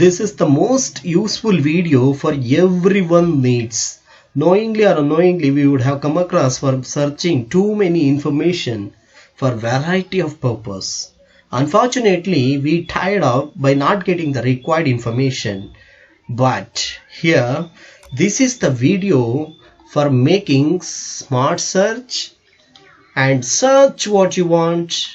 This is the most useful video for everyone needs. Knowingly or unknowingly, we would have come across for searching too many information for variety of purpose. Unfortunately, we tired out by not getting the required information. But here, this is the video for making smart search and search what you want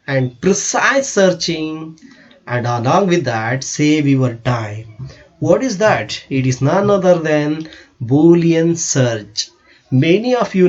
and precise searching, and along with that save your time. What is that? It is none other than Boolean search. Many of you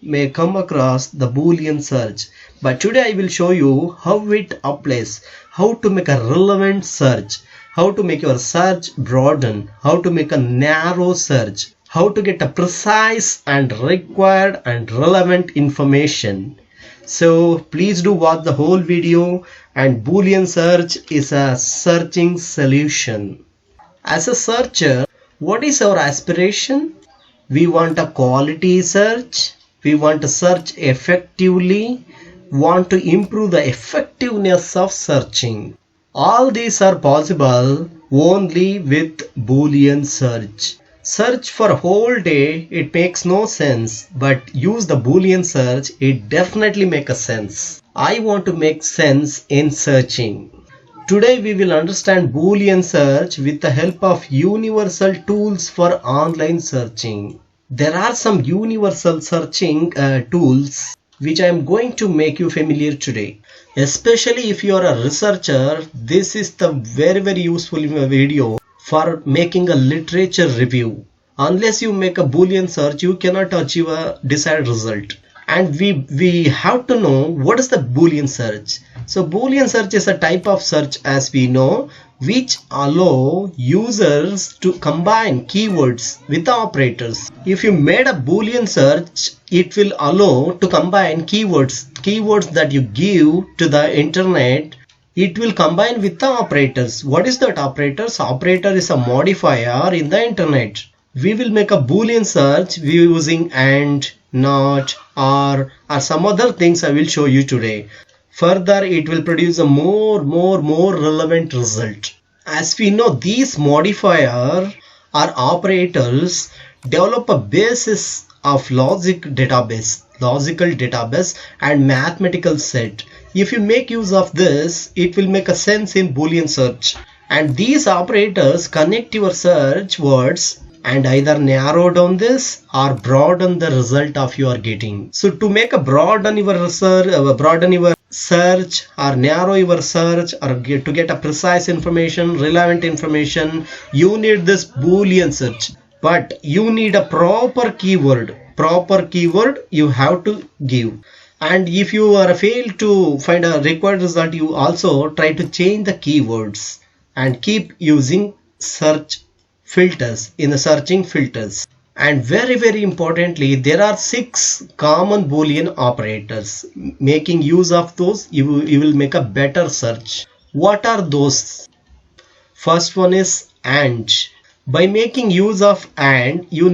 may come across the Boolean search, but today I will show you how it applies, how to make a relevant search, how to make your search broaden, how to make a narrow search, how to get a precise and required and relevant information. So please do watch the whole video, and Boolean search is a searching solution. As a searcher, what is our aspiration? We want a quality search, we want to search effectively, want to improve the effectiveness of searching. All these are possible only with Boolean search. Search for a whole day, it makes no sense, but use the Boolean search, it definitely makes a sense. I want to make sense in searching. Today we will understand Boolean search with the help of universal tools for online searching. There are some universal searching tools which I am going to make you familiar today. Especially if you are a researcher, this is the very useful video for making a literature review. Unless you make a Boolean search, you cannot achieve a desired result. And we have to know what is the Boolean search. So Boolean search is a type of search, as we know, which allow users to combine keywords with the operators. If you made a Boolean search, it will allow to combine keywords that you give to the internet. It will combine with the operators. What is that operators? Operator is a modifier in the internet. We will make a Boolean search using and, not, or some other things I will show you today. Further, it will produce a more relevant result. As we know, these modifier or operators develop a basis of logical database and mathematical set. If you make use of this, it will make a sense in Boolean search. And these operators connect your search words and either narrow down this or broaden the result of you are getting. So to make a broaden your search or narrow your search or to get a precise information, relevant information, you need this Boolean search. But you need a proper keyword you have to give. And if you are failed to find a required result, you also try to change the keywords and keep using search filters in the searching filters. And very importantly, there are 6 common Boolean operators. Making use of those, you will make a better search. What are those? First one is and. By making use of and, you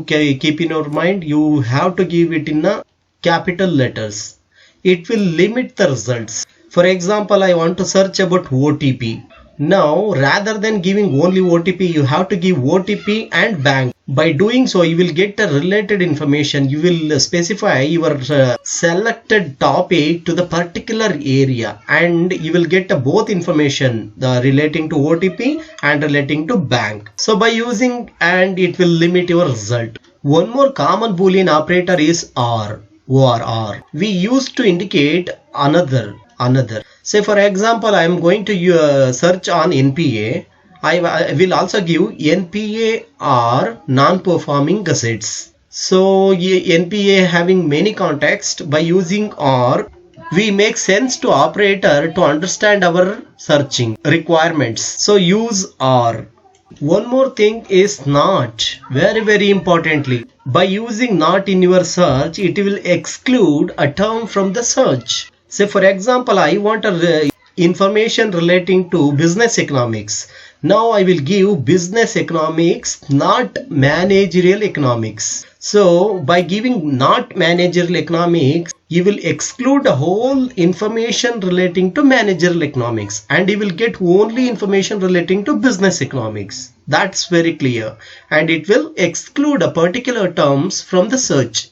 keep in your mind, you have to give it in a capital letters. It will limit the results. For example, I want to search about OTP. Now, rather than giving only OTP, you have to give OTP and bank. By doing so, you will get the related information. You will specify your selected topic to the particular area, and you will get both information relating to OTP and relating to bank. So by using and, it will limit your result. One more common Boolean operator is or. We used to indicate another. Say for example, I am going to search on NPA. I will also give NPA or non-performing gazettes. So NPA having many contexts, by using or, we make sense to operator to understand our searching requirements. So use or. One more thing is not. Very importantly, by using not in your search, it will exclude a term from the search. Say for example, I want information relating to business economics. Now I will give business economics, not managerial economics. So by giving not managerial economics, you will exclude the whole information relating to managerial economics and you will get only information relating to business economics. That's very clear. And it will exclude a particular terms from the search.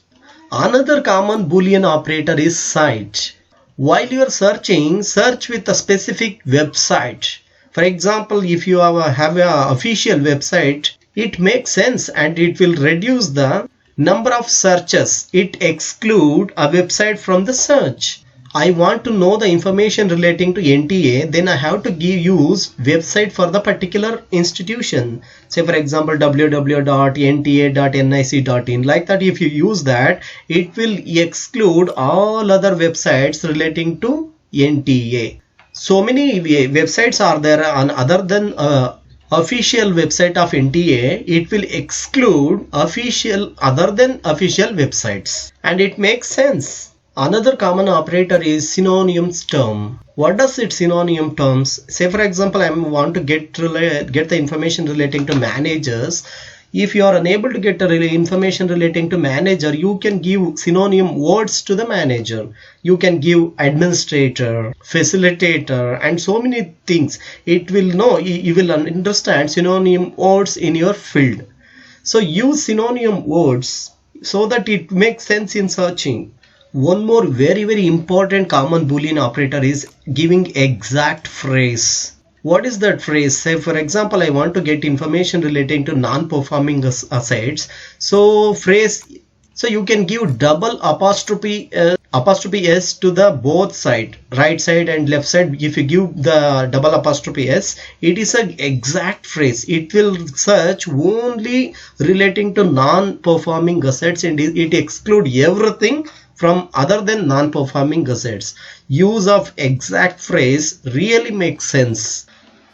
Another common Boolean operator is cite. While you are searching, search with a specific website. For example, if you have a official website, it makes sense and it will reduce the number of searches. It exclude a website from the search. I want to know the information relating to NTA, then I have to use website for the particular institution. Say for example www.nta.nic.in. Like that, if you use that, it will exclude all other websites relating to NTA. So many websites are there on other than official website of NTA. It will exclude official other than official websites, and it makes sense. Another common operator is synonyms term. What does it synonym terms? Say for example, I want to get the information relating to managers. If you are unable to get the information relating to manager, you can give synonym words to the manager. You can give administrator, facilitator, and so many things. It will know, you will understand synonym words in your field. So use synonym words so that it makes sense in searching. One more very important common Boolean operator is giving exact phrase. What is that phrase? Say for example, I want to get information relating to non-performing assets. So you can give double apostrophe s to the both side, right side and left side. If you give the double apostrophe s, it is an exact phrase. It will search only relating to non-performing assets and it exclude everything from other than non-performing assets. Use of exact phrase really makes sense.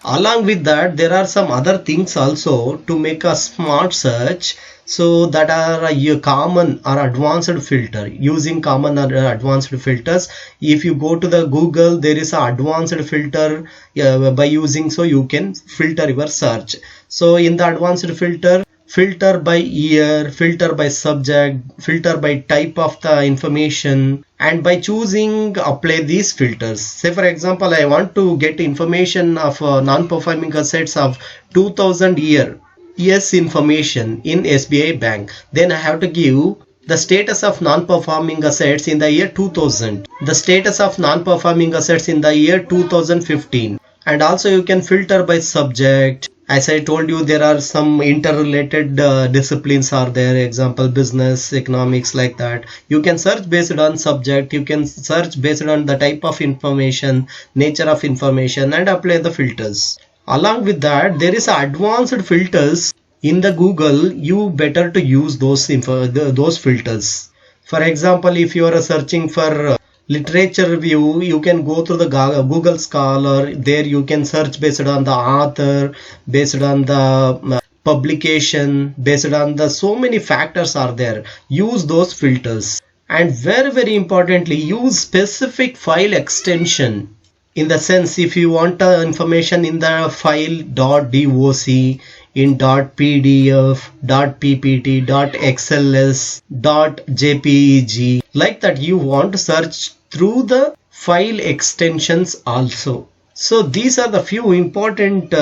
Along with that, there are some other things also to make a smart search. So that are a common or advanced filter. Using common or advanced filters, if you go to the Google, there is an advanced filter by using, so you can filter your search. So in the advanced filter, filter by year, filter by subject, filter by type of the information, and by choosing apply these filters. Say for example, I want to get information of non-performing assets of 2000 year yes information in SBI Bank. Then I have to give the status of non-performing assets in the year 2000, the status of non-performing assets in the year 2015, and also you can filter by subject. As I told you, there are some interrelated disciplines are there, example business, economics, like that. You can search based on subject, you can search based on the type of information, nature of information, and apply the filters. Along with that, there is advanced filters in the Google. You better to use those filters. For example, if you are searching for literature review, you can go through the Google Scholar. There you can search based on the author, based on the publication, based on the so many factors are there. Use those filters. And very importantly, use specific file extension. In the sense, if you want information in the file .doc, in .pdf, .ppt, .xls, .jpeg, like that, you want to search through the file extensions also. So these are the few important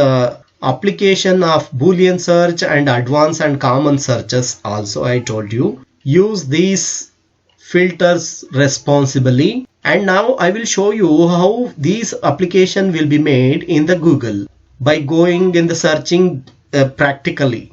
application of Boolean search and advanced and common searches also. I told you, use these filters responsibly. And now I will show you how these application will be made in the Google by going in the searching practically.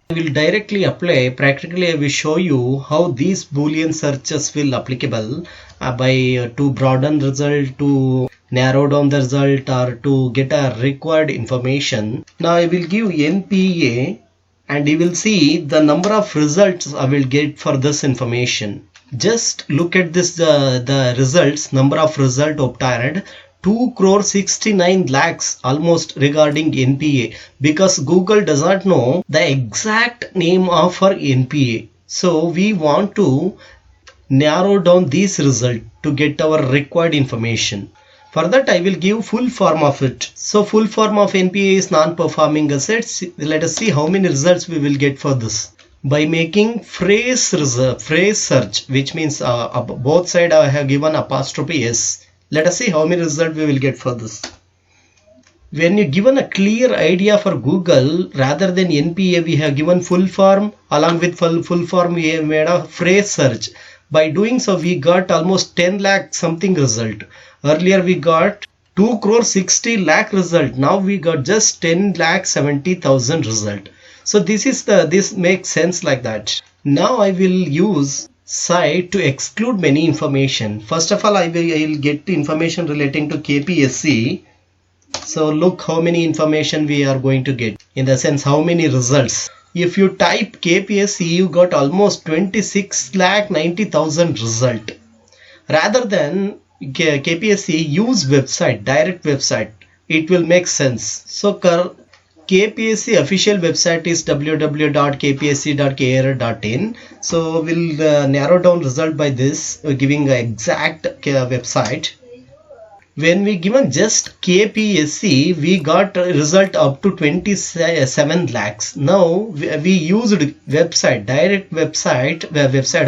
I will directly apply. Practically I will show you how these Boolean searches will applicable to broaden result, to narrow down the result, or to get a required information. Now I will give NPA and you will see the number of results I will get for this information. Just look at this, the results, number of result obtained, 2,69 lakhs almost regarding NPA, because Google does not know the exact name of our NPA. So we want to narrow down this result to get our required information. For that I will give full form of it. So full form of NPA is non-performing assets. Let us see how many results we will get for this. By making phrase search, which means both side I have given apostrophe s. Let us see how many results we will get for this. When you given a clear idea for Google, rather than NPA, we have given full form. Along with full form, we have made a phrase search. By doing so, we got almost 10 lakh something result. Earlier we got 2 crore 60 lakh result. Now we got just 10 lakh 70,000 result. So this makes sense like that. Now I will use site to exclude many information. First of all, I will get information relating to KPSC. So look how many information we are going to get, in the sense how many results. If you type KPSC, you got almost 26 lakh 90,000 result. Rather than KPSC, use website, direct website. It will make sense. So KPSC official website is www.kpsc.kr.in. So we'll narrow down result by this, giving an exact website. When we given just KPSC, we got a result up to 27 lakhs. Now we used website, direct website,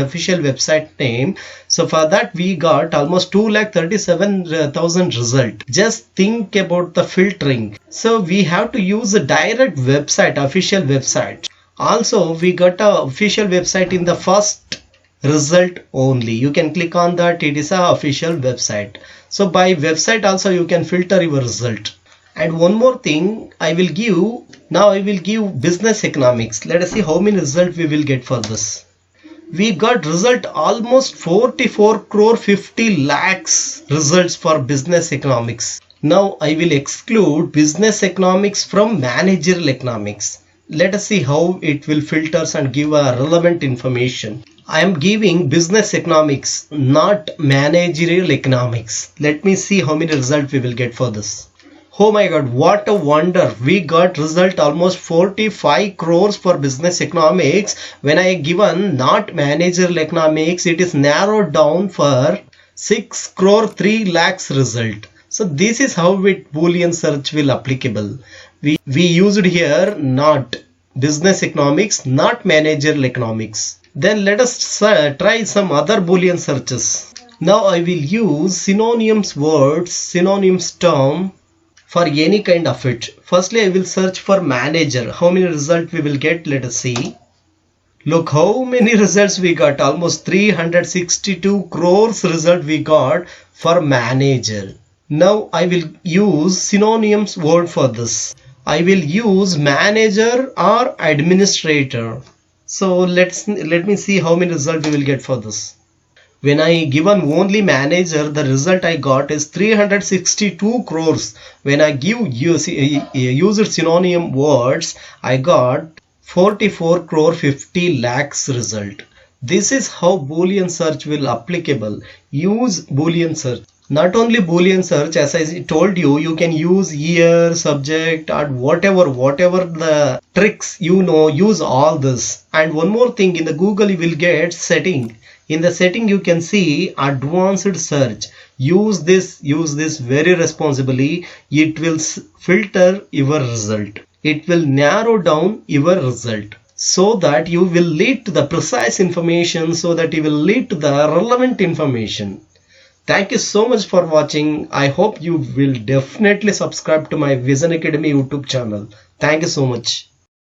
official website name. So for that we got almost 2,37,000 result. Just think about the filtering. So we have to use a direct website, official website. Also we got a official website in the first result only. You can click on that, it is a official website. So by website also you can filter your result. And one more thing I will give, now I will give business economics. Let us see how many results we will get for this. We got result almost 44 crore 50 lakhs results for business economics. Now I will exclude business economics from managerial economics. Let us see how it will filters and give a relevant information. I am giving business economics, not managerial economics. Let me see how many results we will get for this. Oh my god, what a wonder. We got result almost 45 crores for business economics. When I given not managerial economics, it is narrowed down for 6 crore 3 lakhs result. So this is how Boolean search will applicable. We used here not business economics, not managerial economics. Then let us try some other Boolean searches. Now I will use synonyms words, synonyms term for any kind of it. Firstly, I will search for manager. How many results we will get? Let us see. Look how many results we got. Almost 362 crores result we got for manager. Now I will use synonyms word for this. I will use manager or administrator. So let me see how many results we will get for this. When I given only manager, the result I got is 362 crores. When I used synonym words, I got 44 crore 50 lakhs result. This is how Boolean search will applicable. Use Boolean search. Not only Boolean search, as I told you, you can use year, subject, or whatever the tricks you know, use all this. And one more thing, in the Google you will get setting. In the setting you can see advanced search. Use this very responsibly. It will filter your result. It will narrow down your result, so that you will lead to the precise information, so that you will lead to the relevant information. Thank you so much for watching. I hope you will definitely subscribe to my Vision Academy YouTube channel. Thank you so much.